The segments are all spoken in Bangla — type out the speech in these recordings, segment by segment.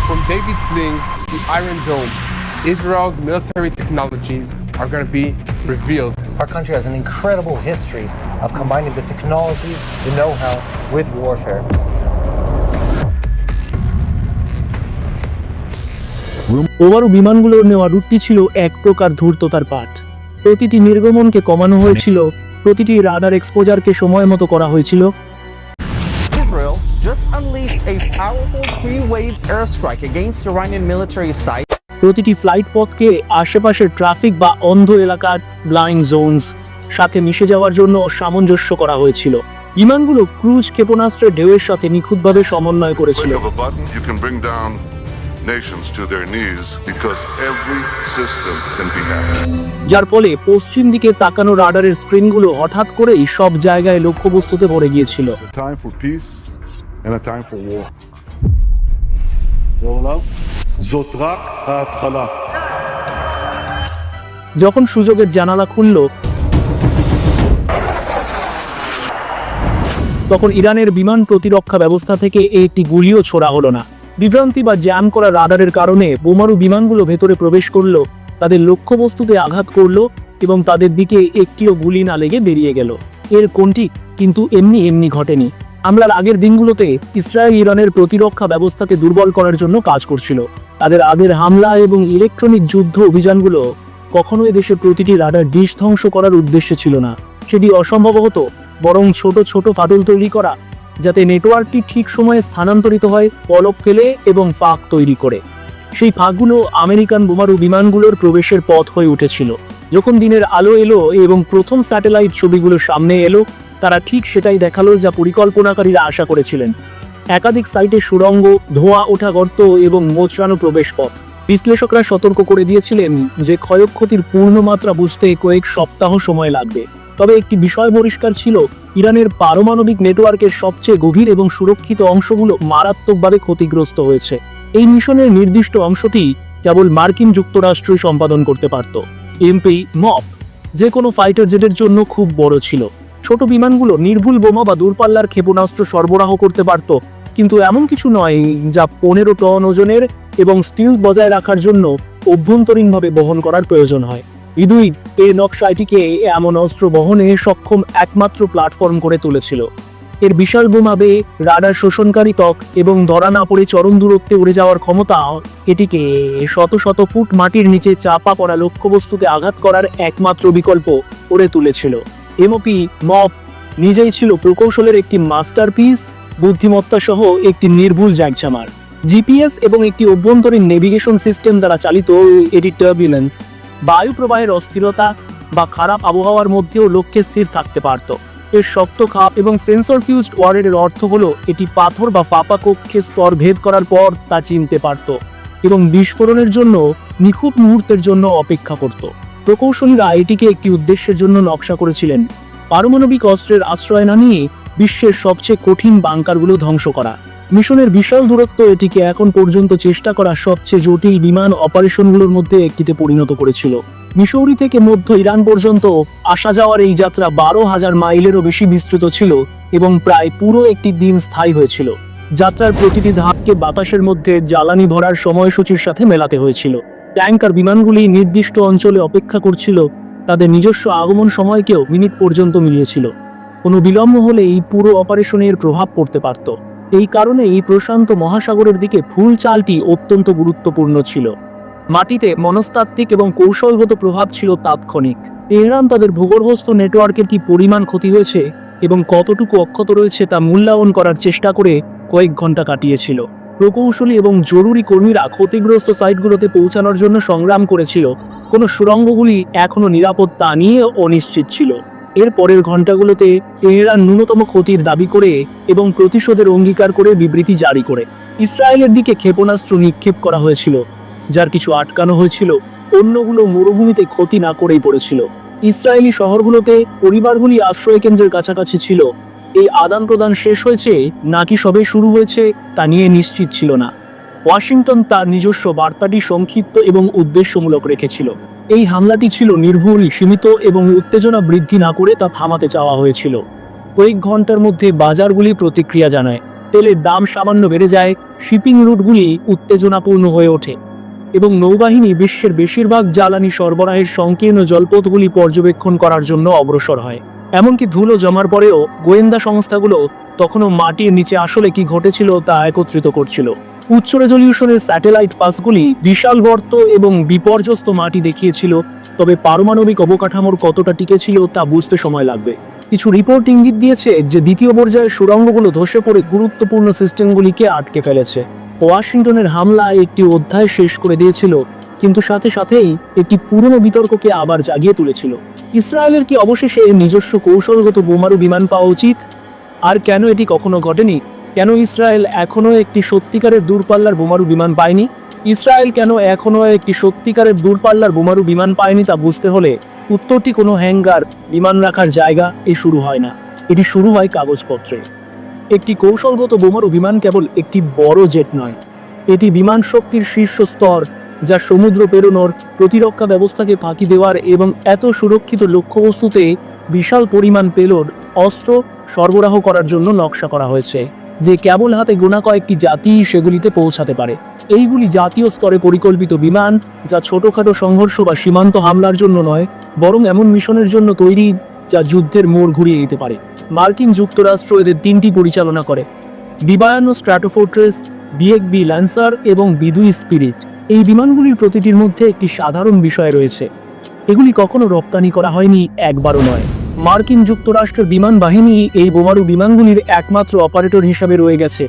From David Sling to Iron Dome, Israel's military technologies are going to be revealed. Our country has an incredible history of combining the technology, the know-how with warfare. বোমারু বিমানগুলোর নেওয়া রুটটি ছিল এক প্রকার ধূর্ততার পাঠ। প্রতিটি নির্গমনকে কমানো হয়েছিল, প্রতিটি রাডার এক্সপোজারকে সময় মতো করা হয়েছিল। Israel just unleashed a powerful three-wave airstrike against Iranian military sites. প্রতিটি ফ্লাইট পথকে আশেপাশের ট্রাফিক বা অন্ধ এলাকার ব্লাইন্ড জোনস সাথে মিশে যাওয়ার জন্য সামঞ্জস্য করা হয়েছিল। বিমানগুলো ক্রুজ ক্ষেপণাস্ত্রের ঢেউয়ের সাথে নিখুঁতভাবে সমন্বয় করেছিল। Nations to their knees because every system can be hacked. যার ফলে পশ্চিম দিকে তাকানো রাডারের স্ক্রিনগুলো হঠাৎ করেই সব জায়গায় লক্ষ্যবস্তুতে ভরে গিয়েছিল। Time for peace and a time for war. זאת רק ההתחלה. যখন সুযোগের জানালা খুলল, তখন ইরানের বিমান প্রতিরক্ষা ব্যবস্থা থেকে একটি গুলিও ছোড়া হলো না। বিভ্রান্তি বা জ্যাম করা রাডারের কারণে বোমারু বিমানগুলো ভেতরে প্রবেশ করলো, তাদের লক্ষ্যবস্তুতে আঘাত করলো এবং তাদের দিকে একটিও গুলি না লেগে বেরিয়ে গেল। এর কোনটি কিন্তু এমনি ঘটেনি। হামলার আগের দিনগুলোতে ইসরায়েল ইরানের প্রতিরক্ষা ব্যবস্থাকে দুর্বল করার জন্য কাজ করছিল। তাদের আগের হামলা এবং ইলেকট্রনিক যুদ্ধ অভিযানগুলো কখনোই দেশের প্রতিটি রাডার ডিশ ধ্বংস করার উদ্দেশ্যে ছিল না। সেটি অসম্ভব হতো, বরং ছোট ছোট ফাটল তৈরি করা, যাতে নেটওয়ার্কটি ঠিক সময়ে স্থানান্তরিত হয়, পলক ফেলে এবং ফাঁক তৈরি করে। সেই ফাঁকগুলো আমেরিকান বোমারু বিমানগুলোর প্রবেশের পথ হয়ে উঠেছিল। যখন দিনের আলো এলো এবং প্রথম স্যাটেলাইট ছবিগুলো সামনে এলো, তারা ঠিক সেটাই দেখালো যা পরিকল্পনাকারীরা আশা করেছিলেন। একাধিক সাইটে সুড়ঙ্গ, ধোঁয়া ওঠা গর্ত এবং মোচড়ানো প্রবেশ পথ। বিশ্লেষকরা সতর্ক করে দিয়েছিলেন যে ক্ষয়ক্ষতির পূর্ণমাত্রা বুঝতে কয়েক সপ্তাহ সময় লাগবে। তবে একটি বিষয় পরিষ্কার ছিল, ইরানের পারমাণবিক নেটওয়ার্কের সবচেয়ে গভীর এবং সুরক্ষিত অংশগুলো মারাত্মকভাবে ক্ষতিগ্রস্ত হয়েছে। এই মিশনের নির্দিষ্ট অংশটি কেবল মার্কিন যুক্তরাষ্ট্রই সম্পাদন করতে পারত। এমপি মপ যে কোনো ফাইটার জেটের জন্য খুব বড় ছিল। ছোট বিমানগুলো নির্ভুল বোমা বা দূরপাল্লার ক্ষেপণাস্ত্র সরবরাহ করতে পারত, কিন্তু এমন কিছু নয় যা 15 টন ওজনের এবং স্টিল বজায় রাখার জন্য অভ্যন্তরীণভাবে বহন করার প্রয়োজন হয়। ইদুইদ এর নকশা এটিকে এমন অস্ত্র বহনে সক্ষম একমাত্র প্ল্যাটফর্ম করে তুলেছিল। এর বিশাল বোমা বেয়ে রাডার শোষণকারী ত্বক এবং ধরা না পড়ে চরম দূরত্বে উড়ে যাওয়ার ক্ষমতা এটিকে শত শত ফুট মাটির নিচে চাপা পড়া লক্ষ্যবস্তুতে আঘাত করার একমাত্র বিকল্প করে তুলেছিল। এমওপি মপ নিজেই ছিল প্রকৌশলের একটি মাস্টারপিস, বুদ্ধিমত্তা সহ একটি নির্ভুল জ্যাকঝামার। জিপিএস এবং একটি অভ্যন্তরীণ নেভিগেশন সিস্টেম দ্বারা চালিত এটি টার্বুলেন্স, বায়ু প্রবাহের অস্থিরতা বা খারাপ আবহাওয়ার মধ্যেও লক্ষ্যে স্থির থাকতে পারত। এর শক্ত খাপ এবং সেন্সর ফিউজড ওয়ারের অর্থ হলো এটি পাথর বা ফাঁপা কক্ষে স্তর ভেদ করার পর তা চিনতে পারত এবং বিস্ফোরণের জন্য নিখুঁত মুহূর্তের জন্য অপেক্ষা করত। প্রকৌশলীরা এটিকে একটি উদ্দেশ্যের জন্য নকশা করেছিলেন, পারমাণবিক অস্ত্রের আশ্রয় না নিয়ে বিশ্বের সবচেয়ে কঠিন বাংকারগুলো ধ্বংস করা। মিশনের বিশাল দূরত্ব এটিকে এখন পর্যন্ত চেষ্টা করা সবচেয়ে জটিল বিমান অপারেশনগুলোর মধ্যে একটিতে পরিণত করেছিল। মিসৌরি থেকে মধ্য ইরান পর্যন্ত আসা যাওয়ার এই যাত্রা 12,000 মাইলেরও বেশি বিস্তৃত ছিল এবং প্রায় পুরো একটি দিন স্থায়ী হয়েছিল। যাত্রার প্রতিটি ধাপকে বাতাসের মধ্যে জ্বালানি ভরার সময়সূচির সাথে মেলাতে হয়েছিল। ট্যাঙ্কার বিমানগুলি নির্দিষ্ট অঞ্চলে অপেক্ষা করছিল, তাদের নিজস্ব আগমন সময়কেও মিনিট পর্যন্ত মিলিয়েছিল। কোনো বিলম্ব হলে এই পুরো অপারেশনের প্রভাব পড়তে পারত। এই কারণে এই প্রশান্ত মহাসাগরের দিকে ফুল চালটি অত্যন্ত গুরুত্বপূর্ণ ছিল। মাটিতে মনস্তাত্ত্বিক এবং কৌশলগত প্রভাব ছিল তাৎক্ষণিক। তেহরান তাদের ভূগর্ভস্থ নেটওয়ার্কের কি পরিমাণ ক্ষতি হয়েছে এবং কতটুকু অক্ষত রয়েছে তা মূল্যায়ন করার চেষ্টা করে কয়েক ঘন্টা কাটিয়েছিল। প্রকৌশলী এবং জরুরি কর্মীরা ক্ষতিগ্রস্ত সাইটগুলোতে পৌঁছানোর জন্য সংগ্রাম করেছিল। কোনো সুড়ঙ্গগুলি এখনও নিরাপদ তা নিয়ে অনিশ্চিত ছিল। এর পরের ঘণ্টাগুলোতে তেহরান ন্যূনতম ক্ষতির দাবি করে এবং প্রতিশোধের অঙ্গীকার করে বিবৃতি জারি করে ইসরায়েলের দিকে ক্ষেপণাস্ত্র নিক্ষেপ করা হয়েছিল, যার কিছু আটকানো হয়েছিল, অন্যগুলো মরুভূমিতে ক্ষতি না করেই পড়েছিল। ইসরায়েলি শহরগুলোতে পরিবারগুলি আশ্রয় কেন্দ্রের কাছাকাছি ছিল। এই আদান প্রদান শেষ হয়েছে নাকি সবে শুরু হয়েছে তা নিয়ে নিশ্চিত ছিল না। ওয়াশিংটন তার নিজস্ব বার্তাটি সংক্ষিপ্ত এবং উদ্দেশ্যমূলক রেখেছিল। এই হামলাটি ছিল নির্ভুল, সীমিত এবং উত্তেজনা বৃদ্ধি না করে তা থামাতে চাওয়া হয়েছিল। কয়েক ঘন্টার মধ্যে বাজারগুলি প্রতিক্রিয়া জানায়। তেলের দাম সামান্য বেড়ে যায়, শিপিং রুটগুলি উত্তেজনাপূর্ণ হয়ে ওঠে এবং নৌবাহিনী বিশ্বের বেশিরভাগ জ্বালানি সরবরাহের সংকীর্ণ জলপথগুলি পর্যবেক্ষণ করার জন্য অগ্রসর হয়। এমনকি ধুলো জমার পরেও গোয়েন্দা সংস্থাগুলো তখনও মাটির নিচে আসলে কি ঘটেছিল তা একত্রিত করছিল। উচ্চ রেজলিউশনের স্যাটেলাইট পাসগুলি বিশাল গর্ত এবং বিপর্যস্ত মাটি দেখিয়েছিল, তবে পারমাণবিক অবকাঠামোর কতটা টিকে ছিল তা বুঝতে সময় লাগবে। কিছু রিপোর্ট ইঙ্গিত দিয়েছে যে দ্বিতীয় পর্যায়ের সুড়ঙ্গগুলো ধসে পড়ে গুরুত্বপূর্ণ সিস্টেমগুলিকে আটকে ফেলেছে। ওয়াশিংটনের হামলা একটি অধ্যায় শেষ করে দিয়েছিল, কিন্তু সাথে সাথেই একটি পুরনো বিতর্ককে আবার জাগিয়ে তুলেছিল। ইসরায়েলের কি অবশেষে নিজস্ব কৌশলগত বোমারু বিমান পাওয়া উচিত? আর কেন এটি কখনো ঘটেনি? কেন ইসরায়েল এখনও একটি সত্যিকারের দূরপাল্লার বোমারু বিমান পায়নি? ইসরায়েল কেন এখনও একটি সত্যিকারের দূরপাল্লার বোমারু বিমান পায়নি তা বুঝতে হলে উত্তরটি কোনো হ্যাঙ্গার, বিমান রাখার জায়গা শুরু হয় না। এটি শুরু হয় কাগজপত্রে। একটি কৌশলগত বোমারু বিমান কেবল একটি বড় জেট নয়, এটি বিমান শক্তির শীর্ষ স্তর, যা সমুদ্র পেরোনোর, প্রতিরক্ষা ব্যবস্থাকে ফাঁকি দেওয়ার এবং এত সুরক্ষিত লক্ষ্যবস্তুতে বিশাল পরিমাণ পেলোড, অস্ত্র সরবরাহ করার জন্য নকশা করা হয়েছে, যে কেবল হাতে গোনা কয়েকটি জাতি সেগুলিতে পৌঁছাতে পারে। এইগুলি জাতীয় স্তরে পরিকল্পিত বিমান, যা ছোটখাটো সংঘর্ষ বা সীমান্ত হামলার জন্য নয়, বরং এমন মিশনের জন্য তৈরি যা যুদ্ধের মোড় ঘুরিয়ে দিতে পারে। মার্কিন যুক্তরাষ্ট্র এদের তিনটি পরিচালনা করে: বি-52 স্ট্র্যাটোফোর্ট্রেস, বি-1বি ল্যান্সার এবং বি-2 স্পিরিট। এই বিমানগুলির প্রতিটির মধ্যে একটি সাধারণ বিষয় রয়েছে: এগুলি কখনো রপ্তানি করা হয়নি, একবারও নয়। মার্কিন যুক্তরাষ্ট্রের বিমান বাহিনী এই বোমারু বিমানগুলির একমাত্র অপারেটর হিসাবে রয়ে গেছে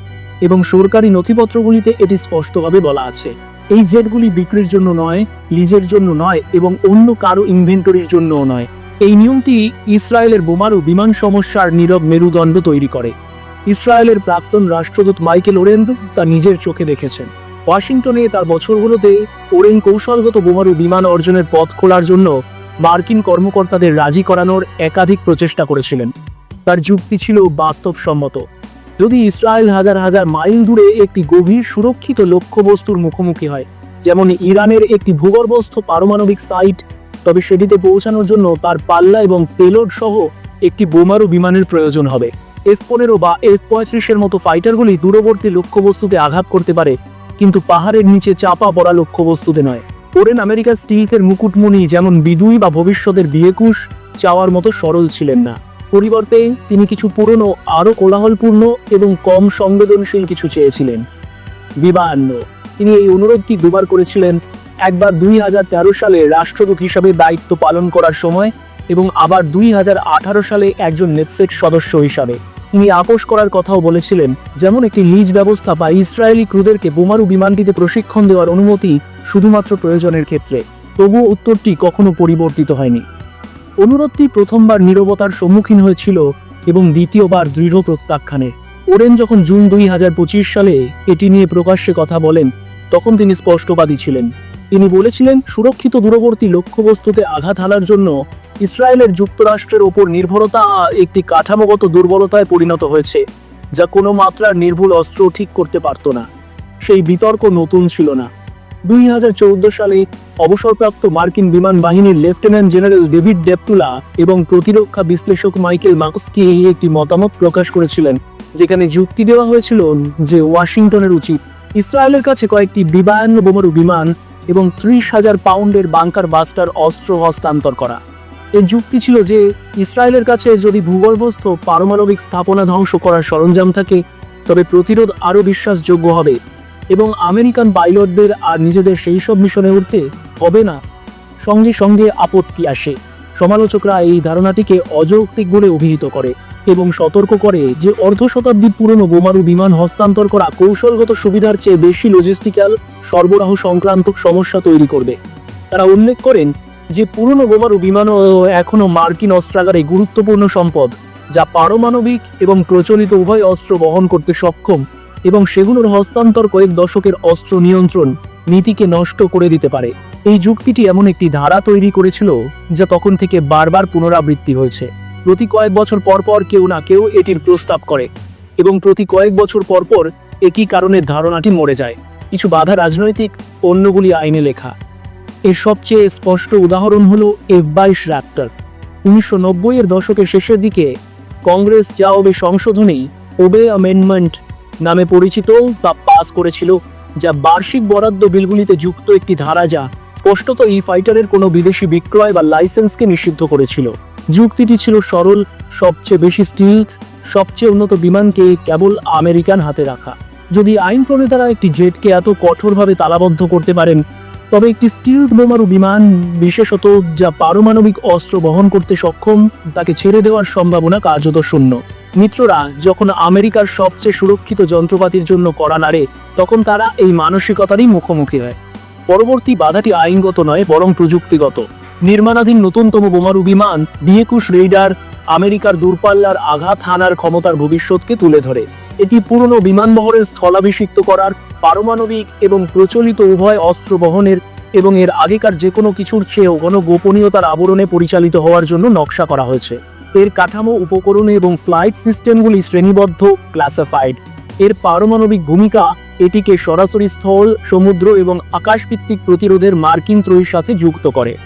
এবং সরকারি নথিপত্রগুলিতে এটি স্পষ্টভাবে বলা আছে। এই জেটগুলি বিক্রির জন্য নয়, লিজের জন্য নয় এবং অন্য কারো ইনভেন্টরির জন্যও নয়। এই নিয়মটি ইসরায়েলের বোমারু বিমান সমস্যার নীরব মেরুদণ্ড তৈরি করে। ইসরায়েলের প্রাক্তন রাষ্ট্রদূত মাইকেল ওরেন তা নিজের চোখে দেখেছেন। ওয়াশিংটনে তার বছরগুলোতে ওরেন কৌশলগত বোমারু বিমান অর্জনের পথ খোলার জন্য মার্কিন কর্মকর্তাদের রাজি করানোর একাধিক প্রচেষ্টা করেছিলেন। তার যুক্তি ছিল বাস্তবসম্মত। যদি ইসরায়েল হাজার হাজার মাইল দূরে একটি গভীর সুরক্ষিত লক্ষ্যবস্তুর মুখোমুখি হয়, যেমন ইরানের একটি ভূগর্ভস্থ পারমাণবিক সাইট, তবে সেটিতে পৌঁছানোর জন্য তার পাল্লা এবং পেলোড সহ একটি বোমারু বিমানের প্রয়োজন হবে। F-15 বা F-35 মতো ফাইটারগুলি দূরবর্তী লক্ষ্যবস্তুতে আঘাত করতে পারে, কিন্তু পাহাড়ের নিচে চাপা পড়া লক্ষ্যবস্তুতে নয়। ওরেন আমেরিকার স্টিলথের মুকুটমণি যেমন বি-2 বা ভবিষ্যতের বি-21 চাওয়ার মতো সরল ছিলেন না। পরিবর্তে তিনি কিছু পুরনো, আরও কোলাহলপূর্ণ এবং কম সংবেদনশীল কিছু চেয়েছিলেন। বি-52। তিনি এই অনুরোধটি দুবার করেছিলেন, একবার 2013 সালে রাষ্ট্রদূত হিসাবে দায়িত্ব পালন করার সময় এবং আবার 2018 সালে একজন নেতৃত্ব সদস্য হিসাবে। তিনি আপোষ করার কথাও বলেছিলেন, যেমন একটি লিজ ব্যবস্থা বা ইসরায়েলি ক্রুদেরকে বোমারু বিমানটিতে প্রশিক্ষণ দেওয়ার অনুমতি শুধুমাত্র প্রয়োজনের ক্ষেত্রে। তবুও উত্তরটি কখনো পরিবর্তিত হয়নি। অনুরোধটি প্রথমবার নীরবতার সম্মুখীন হয়েছিল এবং দ্বিতীয়বার দৃঢ় প্রত্যাখ্যানের। ওরেন যখন জুন 2025 সালে এটি নিয়ে প্রকাশ্যে কথা বলেন, তখন তিনি স্পষ্টবাদী ছিলেন। তিনি বলেছিলেন, সুরক্ষিত দূরবর্তী লক্ষ্যবস্তুতে আঘাত হানার জন্য ইসরায়েলের যুক্তরাষ্ট্রের ওপর নির্ভরতা একটি কাঠামোগত দুর্বলতায় পরিণত হয়েছে, যা কোনো মাত্রার নির্ভুল অস্ত্র ঠিক করতে পারত না। সেই বিতর্ক নতুন ছিল না। 2014 সালে অবসরপ্রাপ্ত মার্কিন বিমান বাহিনীর লেফটেন্যান্ট জেনারেল ডেভিড ডেপটুলা এবং প্রতিরক্ষা বিশ্লেষক মাইকেল মাকস্কি একটি মতামত প্রকাশ করেছিলেন, যেখানে যুক্তি দেওয়া হয়েছিল যে ওয়াশিংটনের উচিত ইসরায়েলের কাছে কয়েকটি বি-52 বোমারু বিমান এবং 30,000 পাউন্ডের বাংকার বাস্টার অস্ত্র হস্তান্তর করা। এর যুক্তি ছিল যে ইসরায়েলের কাছে যদি ভূগর্ভস্থ পারমাণবিক স্থাপনা ধ্বংস করার সরঞ্জাম থাকে, তবে প্রতিরোধ আরও বিশ্বাসযোগ্য হবে এবং আমেরিকান পাইলটদের আর নিজেদের সেই সব মিশনে উঠতে হবে না। সঙ্গে সঙ্গে আপত্তি আসে। সমালোচকরা এই ধারণাটিকে অযৌক্তিক বলে অভিহিত করে এবং সতর্ক করে যে অর্ধ শতাব্দী পুরনো বোমারু বিমান হস্তান্তর করা কৌশলগত সুবিধার চেয়ে বেশি লজিস্টিক্যাল সরবরাহ সংক্রান্ত সমস্যা তৈরি করবে। তারা উল্লেখ করেন যে পুরনো বোমারু বিমানও এখনও মার্কিন অস্ত্রাগারে গুরুত্বপূর্ণ সম্পদ, যা পারমাণবিক এবং প্রচলিত উভয় অস্ত্র বহন করতে সক্ষম এবং সেগুলোর হস্তান্তর কয়েক দশকের অস্ত্র নিয়ন্ত্রণ নীতিকে নষ্ট করে দিতে পারে। এই যুক্তিটি এমন একটি ধারা তৈরি করেছিল যা তখন থেকে বারবার পুনরাবৃত্তি হয়েছে। প্রতি কয়েক বছর পর পর কেউ না কেউ এটির প্রস্তাব করে এবং প্রতি কয়েক বছর পর পর একই কারণে ধারণাটি মরে যায়। কিছু বাধা রাজনৈতিক, অন্যগুলি আইনে লেখা। এর সবচেয়ে স্পষ্ট উদাহরণ হলো F-22 র্যাপ্টর। 1990 এর দশকের শেষের দিকে কংগ্রেস যা ওবে সংশোধনী, ওবে অ্যামেন্ডমেন্ট নামে পরিচিত তা পাস করেছিল, যা বার্ষিক বরাদ্দ বিলগুলিতে যুক্ত একটি ধারা যা স্পষ্টত এই ফাইটারের কোনো বিদেশি বিক্রয় বা লাইসেন্সকে নিষিদ্ধ করেছিল। যুক্তিটি ছিল সরল, সবচেয়ে বেশি স্টিলথ, সবচেয়ে উন্নত বিমানকে কেবল আমেরিকান হাতে রাখা। যদি আইন প্রণেতারা একটি জেটকে এত কঠোরভাবে তালাবদ্ধ করতে পারেন, তবে একটি স্টিলথ বোমারু বিমান, বিশেষত যা পারমাণবিক অস্ত্র বহন করতে সক্ষম, তাকে ছেড়ে দেওয়ার সম্ভাবনা কার্যত শূন্য। মিত্ররা, যখন আমেরিকার সবচেয়ে সুরক্ষিত যন্ত্রপাতির জন্য কড়া নাড়ে, তখন তারা এই মানসিকতারই মুখোমুখি হয়। পরবর্তী বাধাটি আইনগত নয়, বরং প্রযুক্তিগত। নির্মাণাধীন নতুনতম বোমারু বিমান B-21 রেইডার আমেরিকার দূরপাল্লার আঘাত হানার ক্ষমতার ভবিষ্যৎকে তুলে ধরে। এটি পুরনো বিমানবহরের স্থলাভিষিক্ত করার, পারমাণবিক এবং প্রচলিত উভয় অস্ত্র বহনের এবং এর আগেকার যে কোনো কিছুর চেয়েও ঘন গোপনীয়তার আবরণে পরিচালিত হওয়ার জন্য নকশা করা হয়েছে। এর কাঠামো, উপকরণ এবং ফ্লাইট সিস্টেমগুলি শ্রেণীবদ্ধ, ক্লাসিফাইড। এর পারমাণবিক ভূমিকা এটিকে সরাসরি স্থল, সমুদ্র এবং আকাশভিত্তিক প্রতিরোধের মার্কিন ত্রয়ীর সাথে যুক্ত করে।